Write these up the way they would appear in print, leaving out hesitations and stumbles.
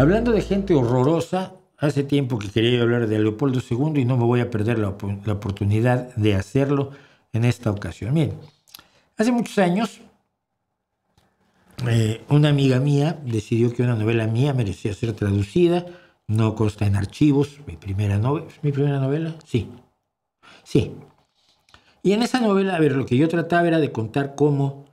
Hablando de gente horrorosa, hace tiempo que quería hablar de Leopoldo II y no me voy a perder la oportunidad de hacerlo en esta ocasión. Miren, hace muchos años, una amiga mía decidió que una novela mía merecía ser traducida. No consta en archivos. ¿Mi primera novela? Sí. Sí. Y en esa novela, a ver, lo que yo trataba era de contar cómo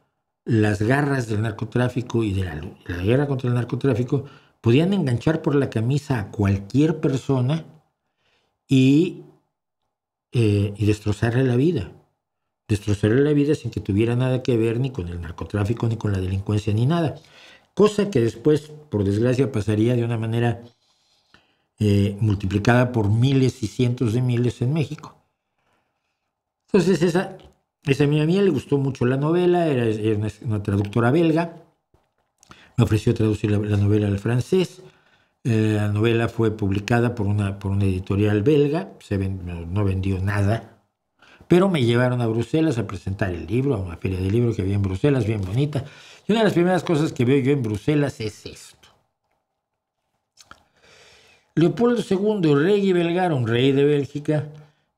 las garras del narcotráfico y de la guerra contra el narcotráfico podían enganchar por la camisa a cualquier persona y destrozarle la vida. Destrozarle la vida sin que tuviera nada que ver ni con el narcotráfico, ni con la delincuencia, ni nada. Cosa que después, por desgracia, pasaría de una manera multiplicada por miles y cientos de miles en México. Entonces, esa amiga mía le gustó mucho la novela, era una traductora belga, me ofreció traducir la novela al francés. La novela fue publicada por una editorial belga, no vendió nada, pero me llevaron a Bruselas a presentar el libro, a una feria de libros que había en Bruselas, bien bonita. Y una de las primeras cosas que veo yo en Bruselas es esto. Leopoldo II, rey y belgarum, rey de Bélgica,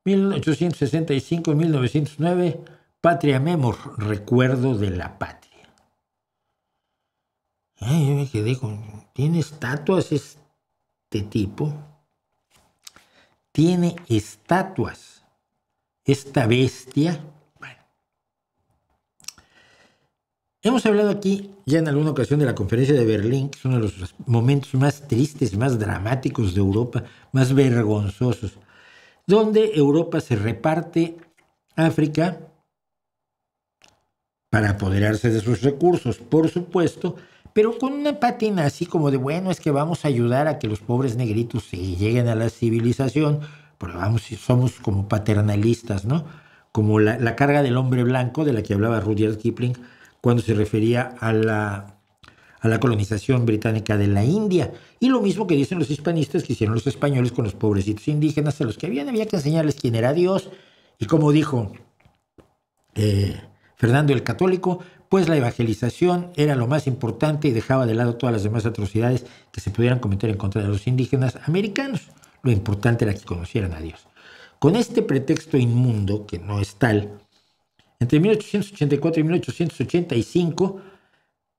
1865-1909, Patria Memor, recuerdo de la patria. Ay, yo me quedé con... ¿Tiene estatuas este tipo? Tiene estatuas. Esta bestia. Bueno. Hemos hablado aquí ya en alguna ocasión de la conferencia de Berlín, que es uno de los momentos más tristes, más dramáticos de Europa, más vergonzosos, donde Europa se reparte África para apoderarse de sus recursos, por supuesto, pero con una pátina así como de, bueno, es que vamos a ayudar a que los pobres negritos se lleguen a la civilización, pero vamos, somos como paternalistas, ¿no? Como la carga del hombre blanco de la que hablaba Rudyard Kipling cuando se refería a la colonización británica de la India. Y lo mismo que dicen los hispanistas que hicieron los españoles con los pobrecitos indígenas a los que había que enseñarles quién era Dios. Y como dijo Fernando el Católico, pues la evangelización era lo más importante y dejaba de lado todas las demás atrocidades que se pudieran cometer en contra de los indígenas americanos. Lo importante era que conocieran a Dios. Con este pretexto inmundo, que no es tal, entre 1884 y 1885,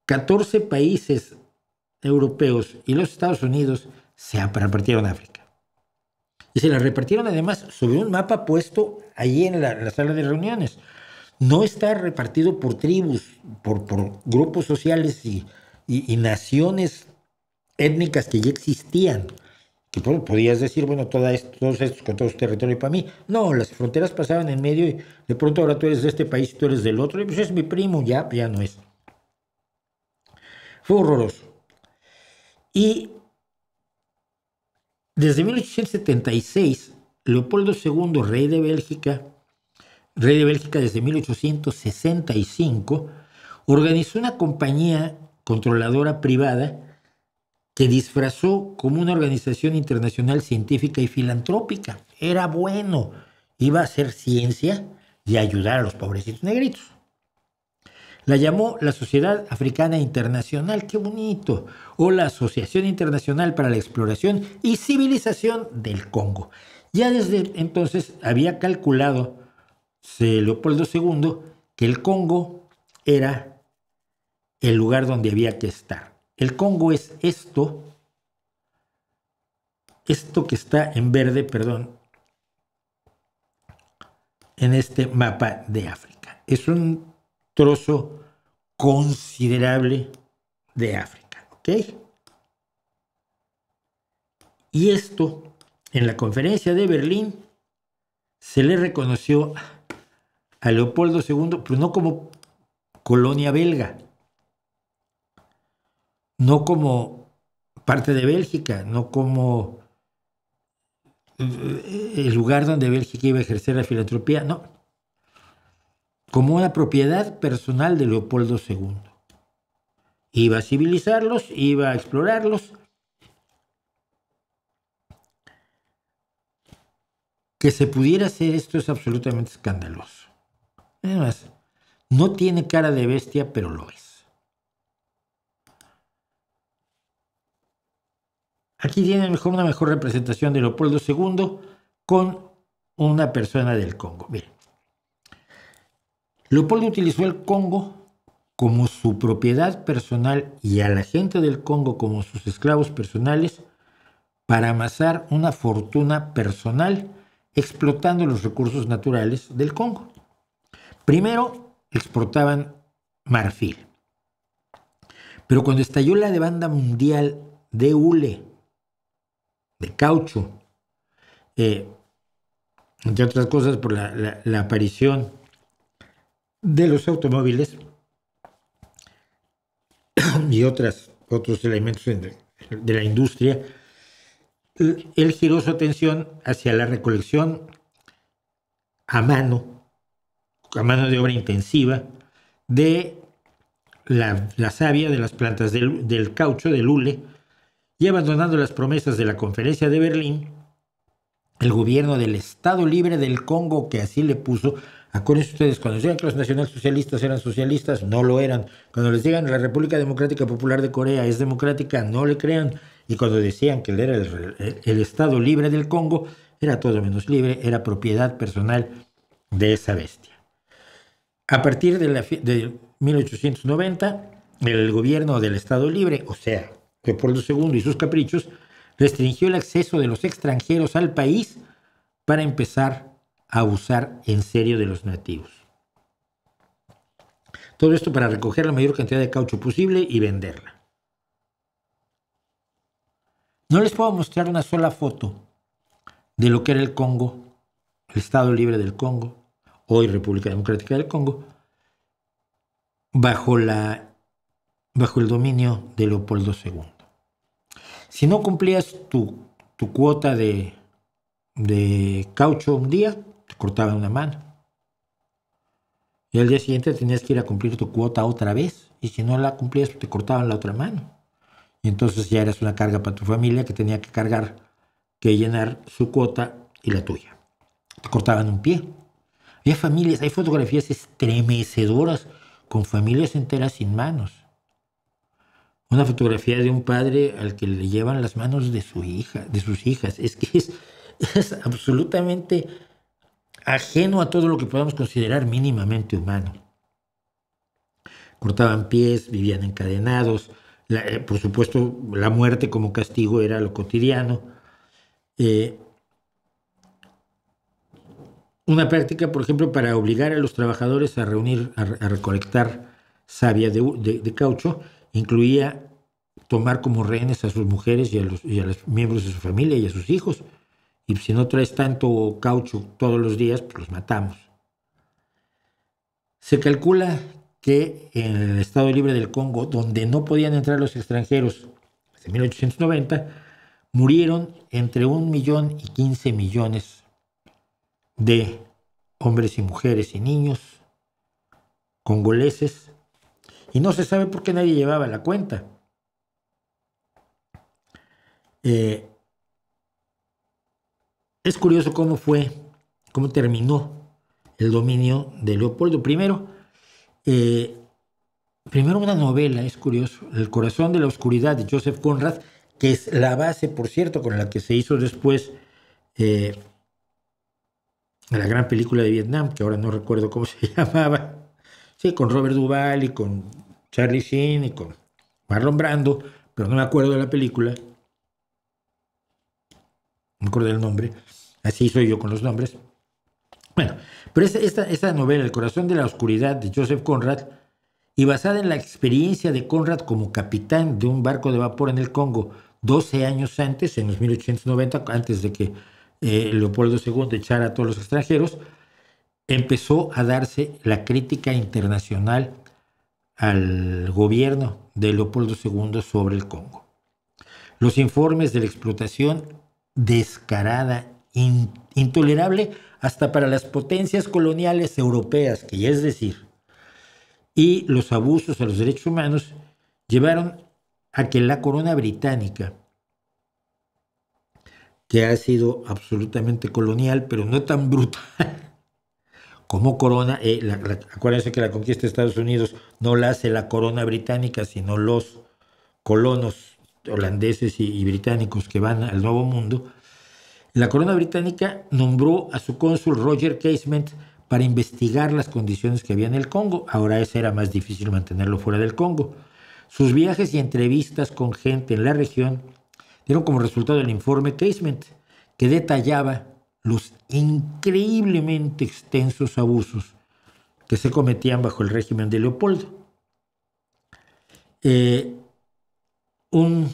14 países europeos y los Estados Unidos se repartieron África. Y se la repartieron además sobre un mapa puesto allí en la sala de reuniones. No está repartido por tribus, por grupos sociales y naciones étnicas que ya existían. Que podías decir, bueno, todos estos con todo su territorio para mí. No, las fronteras pasaban en medio y de pronto ahora tú eres de este país y tú eres del otro. Y pues es mi primo, ya no es. Fue horroroso. Y desde 1876, Leopoldo II, rey de Bélgica desde 1865, organizó una compañía controladora privada que disfrazó como una organización internacional científica y filantrópica. Era bueno, iba a hacer ciencia y ayudar a los pobrecitos negritos. La llamó la Sociedad Africana Internacional, qué bonito, o la Asociación Internacional para la Exploración y Civilización del Congo. Ya desde entonces había calculado Leopoldo II que el Congo era el lugar donde había que estar. El Congo es esto que está en verde, en este mapa de África. Es un trozo considerable de África, ¿ok? Y esto, en la conferencia de Berlín, se le reconoció a Leopoldo II, pero no como colonia belga, no como parte de Bélgica, no como el lugar donde Bélgica iba a ejercer la filantropía, no, como una propiedad personal de Leopoldo II. Iba a civilizarlos, iba a explorarlos. Que se pudiera hacer esto es absolutamente escandaloso. Además, no tiene cara de bestia, pero lo es. Aquí tienen una mejor representación de Leopoldo II con una persona del Congo. Miren, Leopoldo utilizó el Congo como su propiedad personal y a la gente del Congo como sus esclavos personales para amasar una fortuna personal explotando los recursos naturales del Congo. Primero exportaban marfil, pero cuando estalló la demanda mundial de hule, de caucho, entre otras cosas por la aparición de los automóviles y otros elementos de la industria, él giró su atención hacia la recolección a mano de obra intensiva de la savia de las plantas del caucho, del hule, y abandonando las promesas de la Conferencia de Berlín, el gobierno del Estado Libre del Congo, que así le puso. Acuérdense ustedes, cuando decían que los nacionalsocialistas eran socialistas, no lo eran. Cuando les digan la República Democrática Popular de Corea es democrática, no le crean. Y cuando decían que él era el Estado Libre del Congo, era todo menos libre, era propiedad personal de esa bestia. A partir de 1890, el gobierno del Estado Libre, o sea, Leopoldo II y sus caprichos, restringió el acceso de los extranjeros al país para empezar a abusar en serio de los nativos. Todo esto para recoger la mayor cantidad de caucho posible y venderla. No les puedo mostrar una sola foto de lo que era el Congo, el Estado Libre del Congo, hoy República Democrática del Congo, bajo el dominio de Leopoldo II. Si no cumplías tu cuota de caucho un día, te cortaban una mano. Y al día siguiente tenías que ir a cumplir tu cuota otra vez. Y si no la cumplías, te cortaban la otra mano. Y entonces ya eras una carga para tu familia que tenía que llenar su cuota y la tuya. Te cortaban un pie. Hay familias, hay fotografías estremecedoras con familias enteras sin manos. Una fotografía de un padre al que le llevan las manos de sus hijas. Es que es absolutamente ajeno a todo lo que podamos considerar mínimamente humano. Cortaban pies, vivían encadenados. Por supuesto, la muerte como castigo era lo cotidiano. Una práctica, por ejemplo, para obligar a los trabajadores a recolectar savia de caucho, incluía tomar como rehenes a sus mujeres y a los miembros de su familia y a sus hijos. Y si no traes tanto caucho todos los días, pues los matamos. Se calcula que en el Estado Libre del Congo, donde no podían entrar los extranjeros desde 1890, murieron entre 1 millón y 15 millones de hombres y mujeres y niños congoleses, y no se sabe por qué nadie llevaba la cuenta. Es curioso cómo terminó el dominio de Leopoldo. Primero una novela, es curioso, El corazón de la oscuridad, de Joseph Conrad, que es la base, por cierto, con la que se hizo después la gran película de Vietnam, que ahora no recuerdo cómo se llamaba. Sí, con Robert Duvall y con Charlie Sheen y con Marlon Brando, pero no me acuerdo de la película. No me acuerdo del nombre. Así soy yo con los nombres. Bueno, pero esta novela, El corazón de la oscuridad, de Joseph Conrad, y basada en la experiencia de Conrad como capitán de un barco de vapor en el Congo 12 años antes, en los 1890, antes de que Leopoldo II echara a todos los extranjeros, empezó a darse la crítica internacional al gobierno de Leopoldo II sobre el Congo. Los informes de la explotación descarada, intolerable hasta para las potencias coloniales europeas, que ya es decir, y los abusos a los derechos humanos llevaron a que la corona británica, que ha sido absolutamente colonial, pero no tan brutal como corona, acuérdense que la conquista de Estados Unidos no la hace la corona británica, sino los colonos holandeses y británicos que van al Nuevo Mundo, la corona británica nombró a su cónsul Roger Casement para investigar las condiciones que había en el Congo. Ahora era más difícil mantenerlo fuera del Congo. Sus viajes y entrevistas con gente en la región dieron como resultado el informe Casement, que detallaba los increíblemente extensos abusos que se cometían bajo el régimen de Leopoldo. Un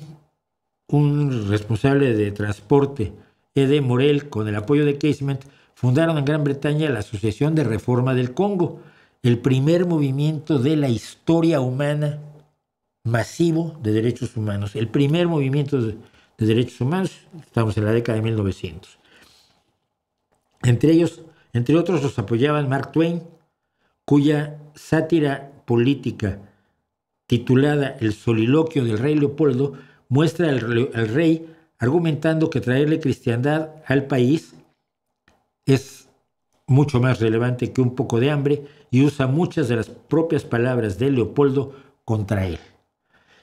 responsable de transporte, E.D. Morel, con el apoyo de Casement, fundaron en Gran Bretaña la Asociación de Reforma del Congo, el primer movimiento de la historia humana masivo de derechos humanos, el primer movimiento de derechos humanos. Estamos en la década de 1900. Entre otros, los apoyaban Mark Twain, cuya sátira política titulada El soliloquio del rey Leopoldo muestra al rey argumentando que traerle cristiandad al país es mucho más relevante que un poco de hambre, y usa muchas de las propias palabras de Leopoldo contra él.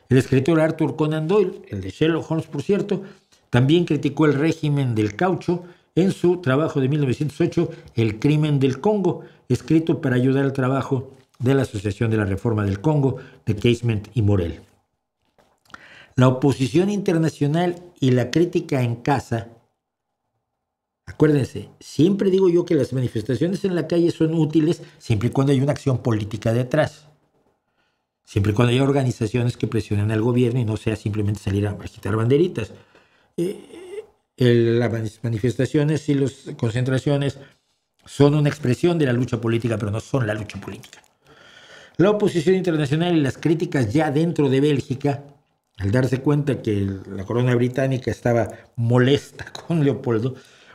El escritor Arthur Conan Doyle, el de Sherlock Holmes por cierto, también criticó el régimen del caucho en su trabajo de 1908, El crimen del Congo, escrito para ayudar al trabajo de la Asociación de la Reforma del Congo de Casement y Morel. La oposición internacional y la crítica en casa. Acuérdense, siempre digo yo que las manifestaciones en la calle son útiles siempre y cuando hay una acción política detrás. Siempre y cuando haya organizaciones que presionen al gobierno y no sea simplemente salir a agitar banderitas. Las manifestaciones y las concentraciones son una expresión de la lucha política, pero no son la lucha política. La oposición internacional y las críticas ya dentro de Bélgica, al darse cuenta que la corona británica estaba molesta con Leopoldo,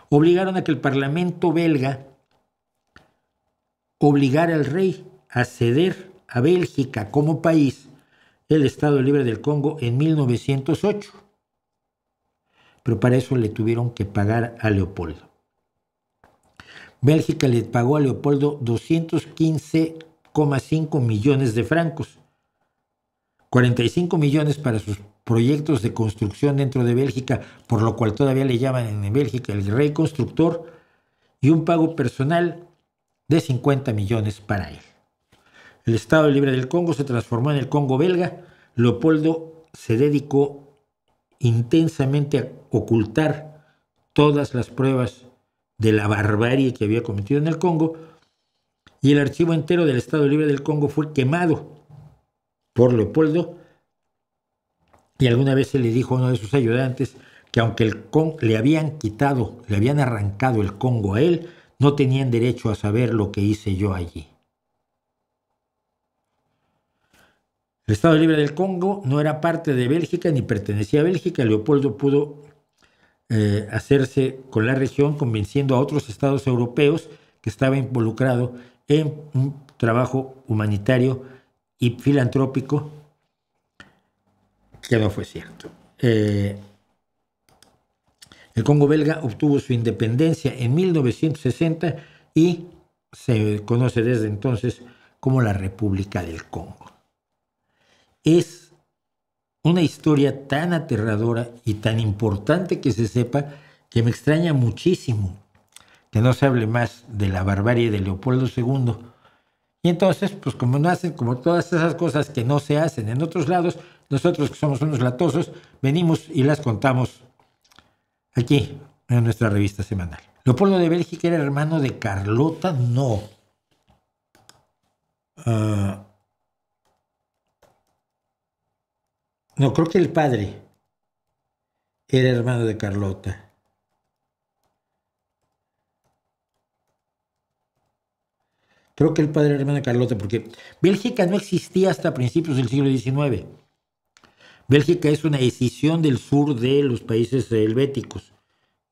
obligaron a que el parlamento belga obligara al rey a ceder a Bélgica como país el Estado Libre del Congo en 1908. Pero para eso le tuvieron que pagar a Leopoldo. Bélgica le pagó a Leopoldo 215,5 millones de francos, 45 millones para sus proyectos de construcción dentro de Bélgica, por lo cual todavía le llaman en Bélgica el rey constructor, y un pago personal de 50 millones para él. El Estado Libre del Congo se transformó en el Congo belga. Leopoldo se dedicó intensamente a ocultar todas las pruebas de la barbarie que había cometido en el Congo, y el archivo entero del Estado Libre del Congo fue quemado por Leopoldo, y alguna vez se le dijo a uno de sus ayudantes que aunque le habían arrancado el Congo a él, no tenían derecho a saber lo que hice yo allí. El Estado Libre del Congo no era parte de Bélgica ni pertenecía a Bélgica. Leopoldo pudo hacerse con la región convenciendo a otros estados europeos que estaba involucrado en un trabajo humanitario y filantrópico que no fue cierto. El Congo belga obtuvo su independencia en 1960 y se conoce desde entonces como la República del Congo. Es una historia tan aterradora y tan importante que se sepa, que me extraña muchísimo que no se hable más de la barbarie de Leopoldo II. Y entonces, pues como no hacen, como todas esas cosas que no se hacen en otros lados, nosotros que somos unos latosos, venimos y las contamos aquí en nuestra revista semanal. Leopoldo de Bélgica era hermano de Carlota, no. No, creo que el padre era hermano de Carlota. Creo que el padre era hermano de Carlota, porque Bélgica no existía hasta principios del siglo XIX. Bélgica es una escisión del sur de los países helvéticos,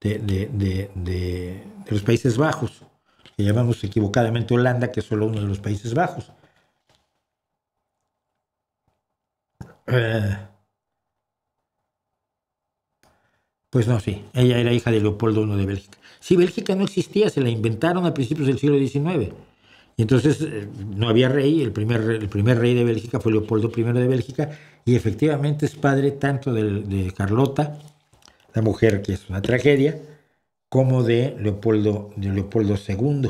de los Países Bajos, que llamamos equivocadamente Holanda, que es solo uno de los Países Bajos. Pues no, sí, ella era hija de Leopoldo I de Bélgica. Sí, Bélgica no existía, se la inventaron a principios del siglo XIX. Y entonces no había rey, el primer rey de Bélgica fue Leopoldo I de Bélgica, y efectivamente es padre tanto de Carlota, la mujer que es una tragedia, como de Leopoldo II.